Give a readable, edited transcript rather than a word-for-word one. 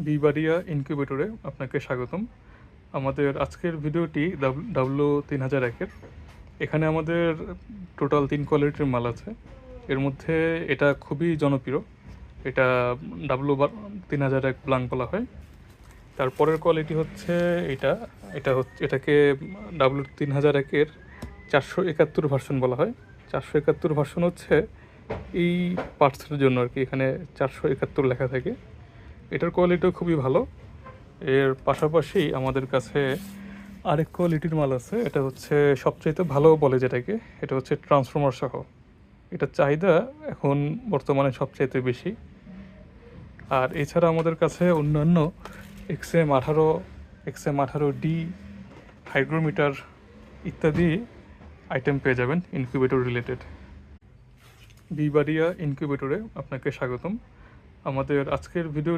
বিবাড়িয়া ইনকিউবেটরে আপনাকে স্বাগতম। আমাদের আজকের ভিডিওটি W3001-এর। এখানে আমাদের টোটাল 3 কোয়ালিটির মাল আছে। এর মধ্যে এটা খুবই জনপ্রিয়, এটা W3001 ব্লাঙ্ক বলা হয়। তারপরের কোয়ালিটি হচ্ছে এটাকে W3001-এর 471 ভার্সন বলা হয়। 471 ভার্সন হচ্ছে এই পার্টসের জন্য আর কি, এখানে 471 লেখা থাকে। এটার কোয়ালিটিও খুবই ভালো। এর পাশাপাশি আমাদের কাছে আরেক কোয়ালিটির মাল আছে, এটা হচ্ছে সবচাইতে ভালো বলে যেটাকে, এটা হচ্ছে ট্রান্সফর্মার সহ। এটার চাহিদা এখন বর্তমানে সবচাইতে বেশি। আর এছাড়া আমাদের কাছে অন্যান্য XM18, XM18D, হাইগ্রোমিটার ইত্যাদি আইটেম পেয়ে যাবেন ইনকিউবেটর রিলেটেড। বিবাড়িয়া ইনকিউবেটরে আপনাকে স্বাগতম। আমাদের আজকের ভিডিও